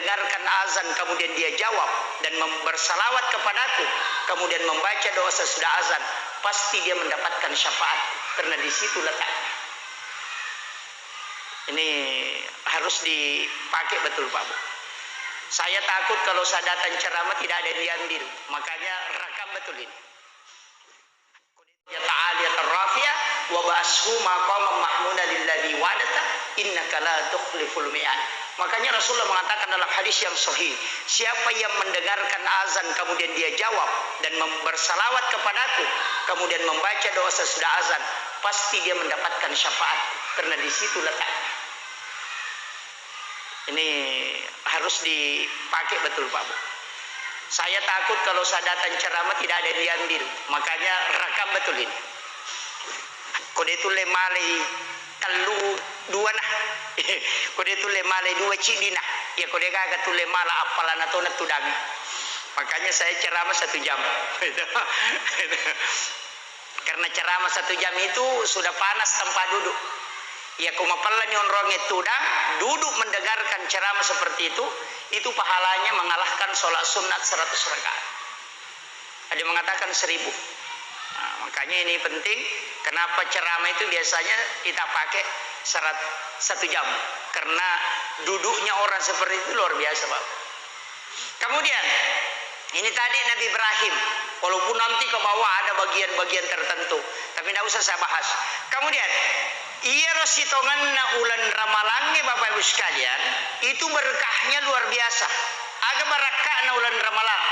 mendengarkan azan kemudian dia jawab dan bersalawat kepadaku, kemudian membaca doa sesudah azan, pasti dia mendapatkan syafaat, karena di situ letaknya. Ini harus dipakai betul Pak Bu. Saya takut kalau saya datang ceramah tidak ada yang diambil, makanya rekam betul ini. Ya ta'aliyat ar-rafiyah wa ba'ashu maqamam mahmuda lilladzi wa'adata innaka la tukhliful mi'ad. Makanya Rasulullah mengatakan dalam hadis yang sahih, siapa yang mendengarkan azan kemudian dia jawab dan bersalawat kepadaku, kemudian membaca doa sesudah azan, pasti dia mendapatkan syafaat, karena di situ letaknya. Ini harus dipakai betul Pak Bu. Saya takut kalau saya datang ceramah tidak ada yang diambil, makanya rekam betul ini. Kode itu lemale kalu dua nah, kode itu lemale dua cidina, ya kode kagak tu lemala apalan atau natudang. Makanya saya ceramah 1 jam. Karena ceramah 1 jam itu sudah panas tanpa duduk. Ya kumapalan yang orang itu duduk mendengarkan ceramah seperti itu pahalanya mengalahkan sholat sunat 100 rakaat. Ada yang mengatakan 1000. Nah, makanya ini penting. Kenapa ceramah itu biasanya kita pakai 1 jam? Karena duduknya orang seperti itu luar biasa Pak. Kemudian ini tadi Nabi Ibrahim, walaupun nanti ke bawah ada bagian-bagian tertentu, tapi tidak usah saya bahas. Kemudian iya rositonganna ulan ramalangi Bapak Ibu sekalian, itu berkahnya luar biasa. Aga barakahna ulan ramalang.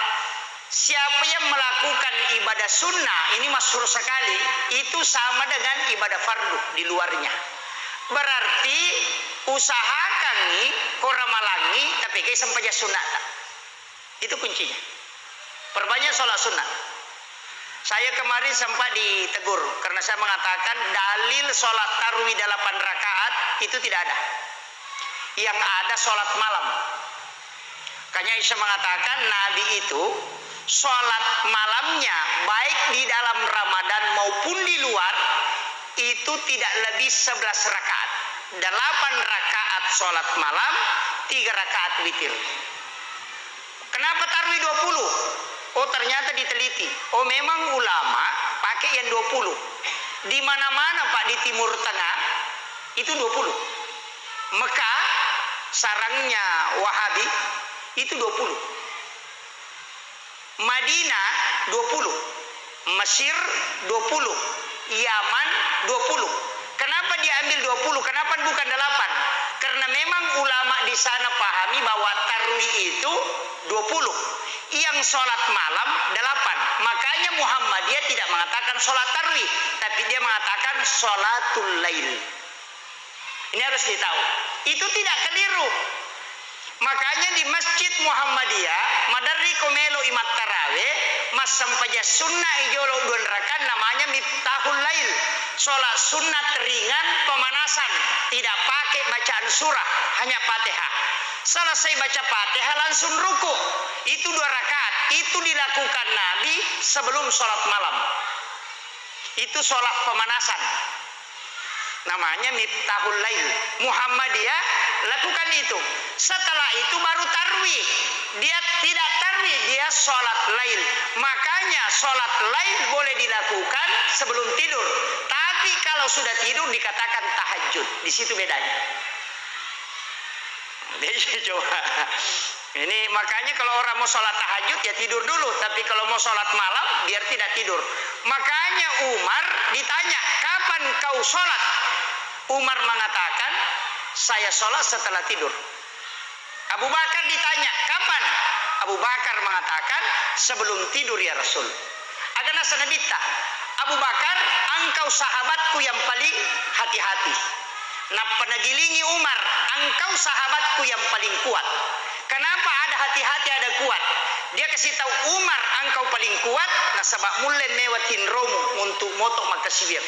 Siapa yang melakukan ibadah sunnah, ini masyhur sekali, itu sama dengan ibadah fardu di luarnya. Berarti usahakan nih kau ramalangi tapi kayak sampai sunat. Itu kuncinya. Perbanyak sholat sunnah. Saya kemarin sempat ditegur karena saya mengatakan dalil sholat tarawih 8 rakaat itu tidak ada. Yang ada sholat malam. Makanya Aisyah mengatakan Nabi itu sholat malamnya baik di dalam Ramadan maupun di luar itu tidak lebih 11 rakaat. 8 rakaat sholat malam, 3 rakaat witir. Kenapa tarawih 20? Oh ternyata diteliti. Oh memang ulama pakai yang 20. Di mana-mana Pak di Timur Tengah itu 20. Mekah sarangnya Wahabi itu 20. Madinah 20. Mesir 20. Yaman 20. Kenapa diambil 20? Kenapa bukan 8? Karena memang ulama di sana pahami bahwa tarawih itu 20. Yang sholat malam 8. Makanya Muhammadiyah tidak mengatakan sholat tarawih, tapi dia mengatakan sholatul lail. Ini harus ditahu. Itu tidak keliru. Makanya di Masjid Muhammadiyah Madarri Komelo Imat Tarawih mas sampaja sunnah ijolo 2 rakaat namanya miftahul lail. Sholat sunat ringan pemanasan, tidak pakai bacaan surah, hanya Fatihah. Selesai baca Fatihah langsung ruku. Itu 2 rakaat. Itu dilakukan Nabi sebelum sholat malam. Itu sholat pemanasan. Namanya miftahul lail. Muhammadiyah lakukan itu. Setelah itu baru tarwih. Dia tidak tarwih, dia sholat lail. Makanya sholat lail boleh dilakukan sebelum tidur. Tapi kalau sudah tidur dikatakan tahajud. Di situ bedanya. Coba. Ini makanya kalau orang mau sholat tahajud ya tidur dulu. Tapi kalau mau sholat malam biar tidak tidur. Makanya Umar ditanya, kapan kau sholat? Umar mengatakan, saya sholat setelah tidur. Abu Bakar ditanya, kapan? Abu Bakar mengatakan, sebelum tidur ya Rasul. Agana sanabita. Abu Bakar, engkau sahabatku yang paling hati-hati. Nah penagilingi Umar, engkau sahabatku yang paling kuat. Kenapa ada hati-hati ada kuat? Dia kasih tahu Umar, engkau paling kuat. Nah sebab mulai mewatin romu untuk motok makasibir.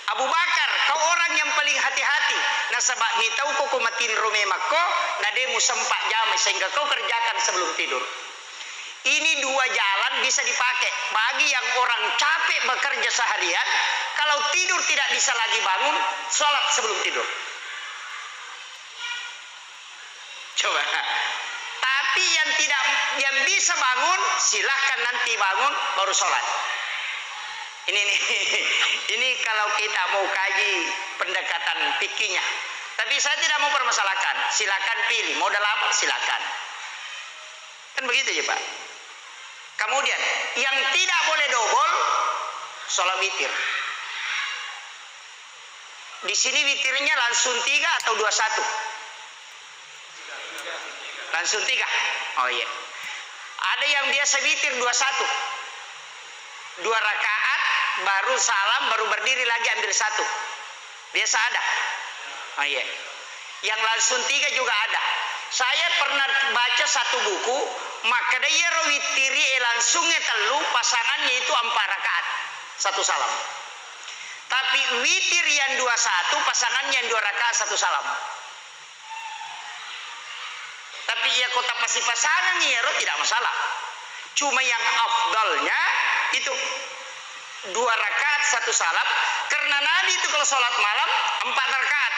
Abu Bakar, kau orang yang paling hati-hati. Nah sebab ni tahu kau matin rome mako, nah demu sempat jamai sehingga kau kerjakan sebelum tidur. Ini 2 jalan bisa dipakai bagi yang orang capek bekerja seharian. Kalau tidur tidak bisa lagi bangun, sholat sebelum tidur. Coba. Tapi yang bisa bangun, silahkan nanti bangun baru sholat. Ini kalau kita mau kaji pendekatan fikihnya. Tapi saya tidak mau permasalahkan. Silakan pilih modal apa, silakan. Kan begitu ya Pak. Kemudian yang tidak boleh double, sholat witir. Di sini witirnya langsung 3 atau 21? Langsung 3. Oh iya. Ada yang biasa witir 21. 2 rakaat baru salam, baru berdiri lagi ambil 1. Biasa ada. Oh iya. Yang langsung 3 juga ada. Saya pernah baca satu buku, maka dia witiri langsungnya telu, pasangannya itu 4 rakaat, 1 salam. Tapi witir yang 21, pasangannya yang 2 rakaat, 1 salam. Tapi ya kota pasti pasangan ya tidak masalah. Cuma yang afdalnya itu 2 rakaat 1 salam, karena Nabi itu kalau sholat malam 4 rakaat.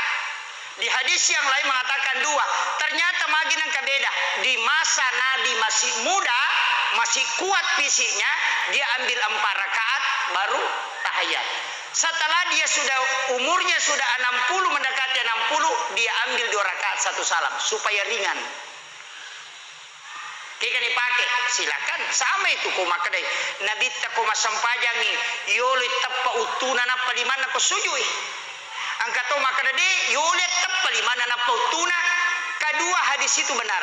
Di hadis yang lain mengatakan 2. Ternyata makin yang beda. Di masa Nabi masih muda, masih kuat fisiknya, dia ambil 4 rakaat baru tahiyat. Setelah dia sudah umurnya sudah 60 mendekati 60, dia ambil 2 rakaat 1 salam supaya ringan. Kika dipakai, silakan. Sama itu koma kedai. Nabi tak koma sampajangi, yole tappa utuna napa di mana ko sujui. Angka to maka dede yole tappa di mana napa utuna. Kedua hadis itu benar.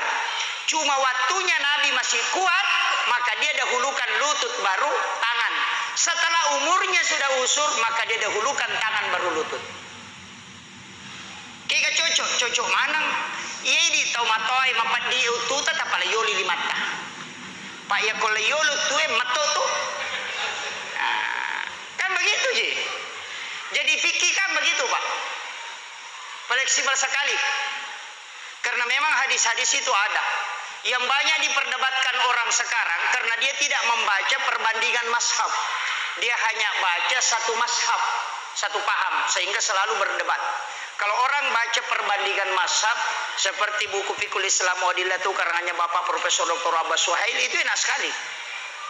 Cuma waktunya Nabi masih kuat, maka dia dahulukan lutut baru tangan. Setelah umurnya sudah usur, maka dia dahulukan tangan baru lutut. Kika cocok manang. Iya di tau matoi mapat di ututa tapala yoli limata. Pak ya kalau yolo tuh mato tuh. Nah, kan begitu sih. Jadi fikih kan begitu Pak. Fleksibel sekali. Karena memang hadis-hadis itu ada. Yang banyak diperdebatkan orang sekarang karena dia tidak membaca perbandingan mazhab. Dia hanya baca satu mazhab, satu paham, sehingga selalu berdebat. Kalau orang baca perbandingan mazhab seperti buku Fikul Islam Wadilatu karangannya Bapak Profesor Dr. Abbas Suhail, itu enak sekali.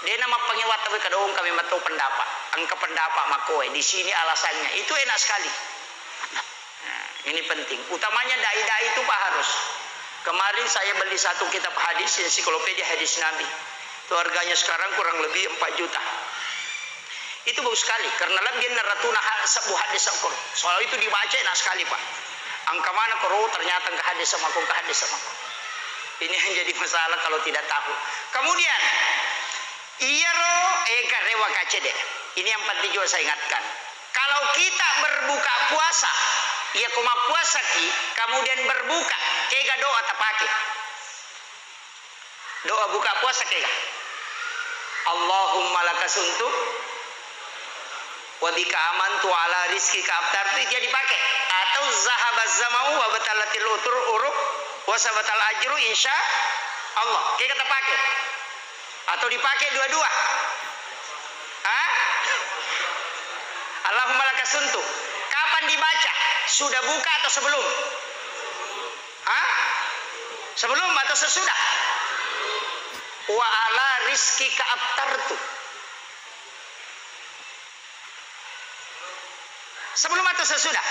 Dia nama pengiwat tapi kadang kami matau pendapat, angka pendapat makoe di sini alasannya, itu enak sekali. Nah, ini penting. Utamanya dai-dai itu Pak harus. Kemarin saya beli satu kitab hadis, ensiklopedia hadis Nabi. Itu harganya sekarang kurang lebih 4 juta. Itu bagus sekali karena lebih naratuna sebuah hadis sakur. Soal itu dibaca enak sekali Pak. Angka mana koro ternyata ke hadis sama aku, ke hadis sama aku. Ini yang jadi masalah kalau tidak tahu. Kemudian iya ro rewa kacede. Ini yang penting juga saya ingatkan. Kalau kita berbuka puasa, ya koma puasa ki, kemudian berbuka, kega doa tapake. Doa buka puasa kega. Allahumma lakasuntu wa bika amantu ala rizqika aftartu, dia dipakai. Atau zahabaz zamau wa batalatil uruk wa sabatal ajru insya Allah, kita pakai. Atau dipakai dua-dua. Allahumma lakasuntu. Kapan dibaca? Sudah buka atau sebelum? Sebelum atau sesudah? Wa ala rizqika aftartu. Sebelum atau sesudah?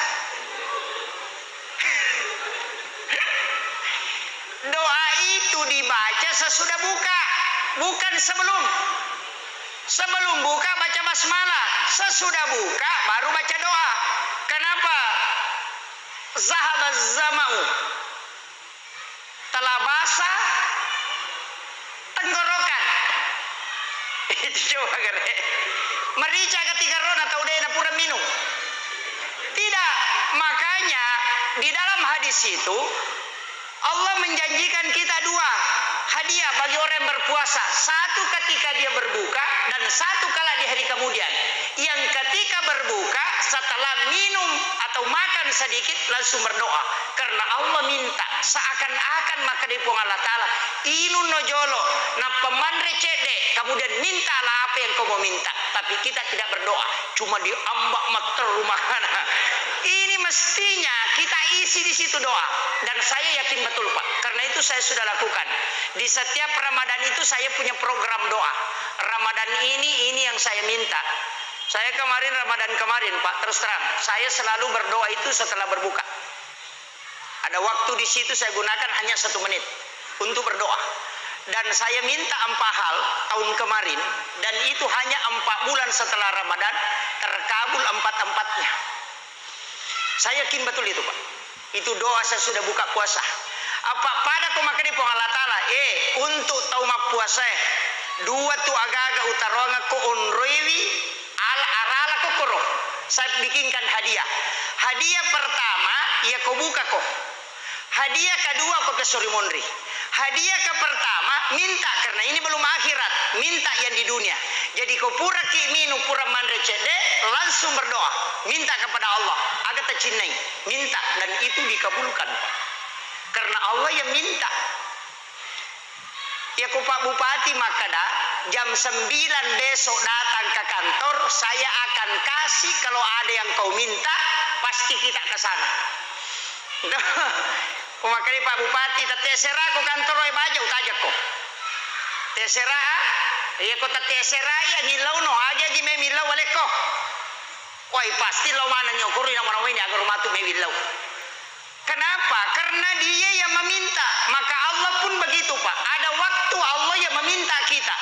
Doa itu dibaca sesudah buka, bukan sebelum. Sebelum buka baca basmalah, sesudah buka baru baca doa. Kenapa? Zahabaz zamau. Telah basah tenggorokan. Itu coba kere. Merica ketika ron atau udah pura minum. Tidak, makanya di dalam hadis itu Allah menjanjikan kita 2 hadiah bagi orang yang berpuasa. Satu ketika dia berbuka dan satu kala di hari kemudian. Yang ketika berbuka setelah minum atau makan sedikit langsung berdoa. Karena Allah minta seakan-akan maka di Allah Ta'ala inun nojolo na pemandre cede kemudian mintalah apa yang kau mau minta. Tapi kita tidak berdoa, cuma diambak mater rumah. Ini semestinya kita isi di situ doa. Dan saya yakin betul Pak, karena itu saya sudah lakukan. Di setiap Ramadan itu saya punya program doa. Ramadan ini yang saya minta. Saya kemarin Ramadan kemarin Pak, terus terang, saya selalu berdoa itu setelah berbuka. Ada waktu di situ saya gunakan hanya 1 menit untuk berdoa. Dan saya minta 4 hal tahun kemarin, dan itu hanya 4 bulan setelah Ramadan terkabul 4-4-nya. Saya yakin betul itu Pak. Itu doa saya sudah buka puasa. Apa pada ko makani po Allah Ta'ala untuk tahu mak puasa 2 tu agaga utaronga ko onrewi ala arala ko koro. Saya bikinkan hadiah. Hadiah pertama ia ko buka ko. Hadiah kedua ko pesori monri. Hadiah ke pertama minta, karena ini belum akhirat, minta yang di dunia. Jadi kau pura ki minu pura mandre cede langsung berdoa, minta kepada Allah agar tercinai, minta, dan itu dikabulkan. Karena Allah yang minta. Ya ku Pak Bupati Makada jam 9 besok datang ke kantor, saya akan kasih. Kalau ada yang kau minta pasti kita ke sana. Kumakari Pak Bupati terserah ko kantor ay baja utajak ko. Terserah iya ko terserah ya gilaw no aja gi may milaw wala ko. Wai pasti law mana nyo ko rin ang ini agar rumah tu may milaw. Kenapa? Karena dia yang meminta. Maka Allah pun begitu Pak. Ada waktu Allah yang meminta kita.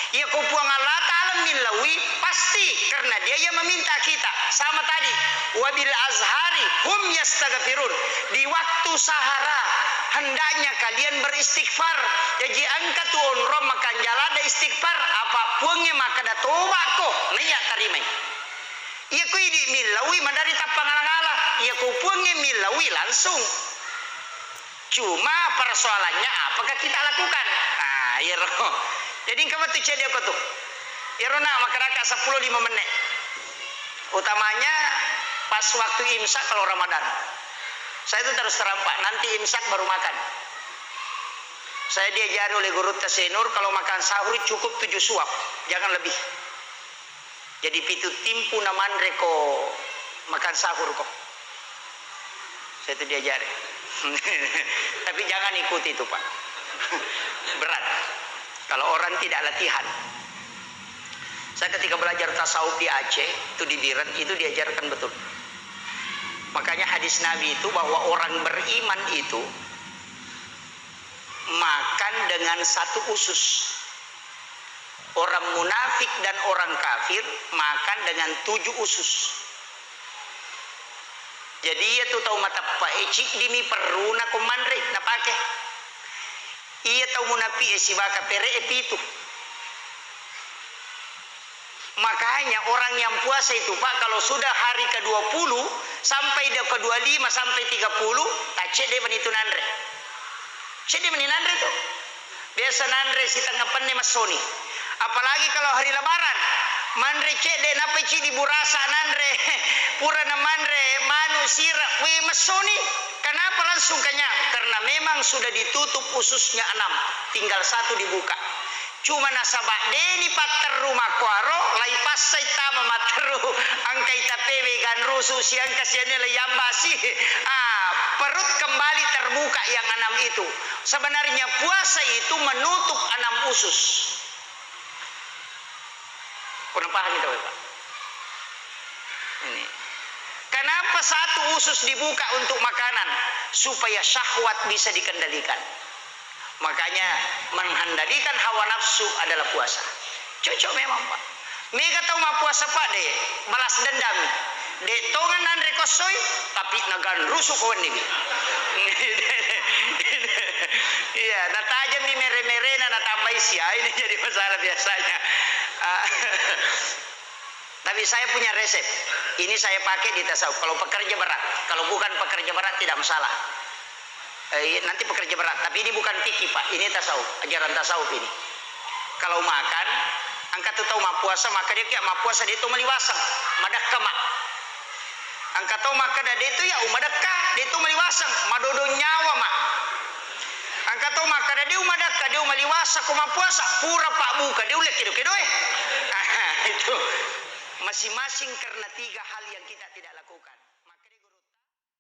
Ya ko puang Allah Ta'ala milawi pasti karena dia yang meminta kita. Sama tadi, wabil azhari hum yastaghfirun. Di waktu sahara hendaknya kalian beristighfar. Jadi angkat tuon rom makan jalan da istighfar apapun yang maka da toba ko niya tarimay. Iya ko ini milawi mandari tapangalang-alang. Iya ko puangnya milawi langsung. Cuma persoalannya apakah kita lakukan? Nah, iya roh. Jadi kamu tuh cedek aku tuh. Ya roh nak masyarakat 10-5 menit. Utamanya pas waktu imsak kalau Ramadan. Saya itu terus terang Pak, nanti imsak baru makan. Saya diajari oleh guru Tasenur kalau makan sahur cukup 7 suap, jangan lebih. Jadi pitu timpu naman reko makan sahur kok. Saya itu diajari. Tapi jangan ikuti itu Pak. Berat. Kalau orang tidak latihan. Saya ketika belajar tasawuf di Aceh, itu di Biren, itu diajarkan betul. Makanya hadis Nabi itu bahwa orang beriman itu makan dengan 1 usus. Orang munafik dan orang kafir makan dengan 7 usus. Jadi ia tuh tahu mata Pak Eci dimi peruna komandre na pake. Ia tahu munafi si baka pere itu. Makanya orang yang puasa itu Pak kalau sudah hari ke-20 sampai dia ke-25 sampai 30 tak cek dia menitu nandre. Cek dia meninandre tuh. Biasa nandre si tengah penne masoni. Apalagi kalau hari lebaran mandre cek dek napa ci di burasa nandre pura na mandre manu sira we masoni. Kenapa langsung kenyang? Karena memang sudah ditutup ususnya 6, tinggal 1 dibuka. Cuma nasabak deni pater rumah kuaro lai pasai tama materu angkai tapewe gan rusu siang kasiannya layam basi. Perut kembali terbuka yang 6 itu. Sebenarnya puasa itu menutup 6 usus. Kurang paham itu Pak? Ini. Kenapa 1 usus dibuka untuk makanan? Supaya syahwat bisa dikendalikan. Makanya menghendalikan hawa nafsu adalah puasa. Cocok memang Pak. Mega tahu mah puasa Pak deh. Balas dendam. Dek tongan andre kosoi tapi nagan rusuk kawan ini. Iya, tajam di mere-mere na tambah isi. Ini jadi masalah biasanya. Tapi saya punya resep. Ini saya pakai di tasawuf. Kalau pekerja berat, kalau bukan pekerja berat tidak masalah. Nanti pekerja berat, tapi ini bukan fikih Pak. Ini tasawuf, ajaran tasawuf ini. Kalau makan, angkat tu tahu mak puasa, maka dia kiak mak puasa dia tu meliwasang, madak kemak. Angkat tahu maka dia tu ya umadakka, dia tu meliwasang, madodo nyawa mak. Angkat tahu maka dia umadakka, dia meliwasa ku mak puasa, pura Pak buka, dia ulek kido-kido Itu masing-masing karena 3 hal yang kita tidak lakukan.